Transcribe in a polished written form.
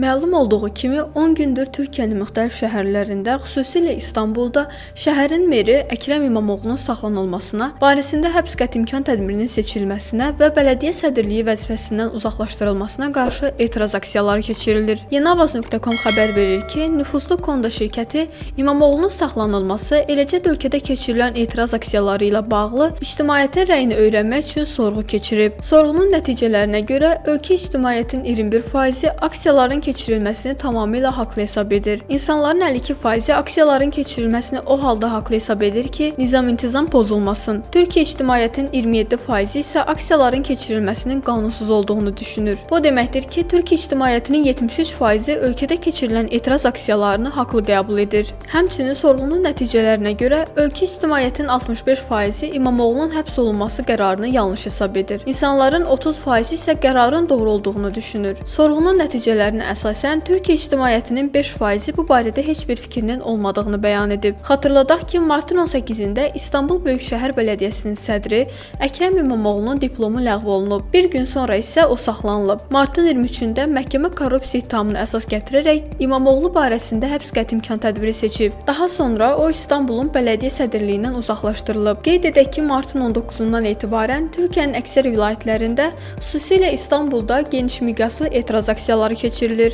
Məlum olduğu kimi 10 gündür Türkiyənin müxtəlif şəhərlərində, xüsusilə İstanbulda şəhərin meri Əkrəm İmamoğlunun saxlanılmasına, barəsində həbs qətimkan tədbirinin seçilməsinə və bələdiyyə sədrliyi vəzifəsindən uzaqlaşdırılmasına qarşı etiraz aksiyaları keçirilir. Yenavaz.com xəbər verir ki, nüfuzlu Konda şirkəti İmamoğlunun saxlanılması, eləcə də ölkədə keçirilən etiraz aksiyaları ilə bağlı ictimaiyyətin rəyini öyrənmək üçün sorğu keçirib. Sorğunun nəticələrinə görə ölkə ictimaiyyətinin 21% aksiyaların keçirilməsini tamamilə haqlı hesab edir. İnsanların 52% aksiyaların keçirilməsini o halda haqlı hesab edir ki, nizam-intizam pozulmasın. Türkiyə ictimaiyyətinin 27% isə aksiyaların keçirilməsinin qanunsuz olduğunu düşünür. Bu deməkdir ki, Türkiyə ictimaiyyətinin 73% ölkədə keçirilən etiraz aksiyalarını haqlı qəbul edir. Həmçinin sorğunun nəticələrinə görə ölkə ictimaiyyətinin 65% İmamoğlunun həbs olunması qərarını yanlış hesab edir. İnsanların 30% isə qərarın doğru olduğunu düşünür. Sorğunun nəticələrinə əsasən Türkiyə ictimaiyyətinin 5% bu barədə heç bir fikrinin olmadığını bəyan edib. Xatırladaq ki, martın 18-də İstanbul Böyükşəhər Bələdiyyəsinin sədri Əkrəm İmamoğlunun diplomu ləğv olunub. Bir gün sonra isə o saxlanılıb. Martın 23-də məhkəmə korrupsiya ittihamını əsas gətirərək İmamoğlu barəsində həbs qətimkan tədbiri seçib. Daha sonra o İstanbulun bələdiyyə sədrliyindən uzaqlaşdırılıb. Qeyd edək ki, martın 19-dan etibarən Türkiyənin əksər vilayətlərində, xüsusilə İstanbulda geniş miqyaslı etiraz aksiyaları keçirilir.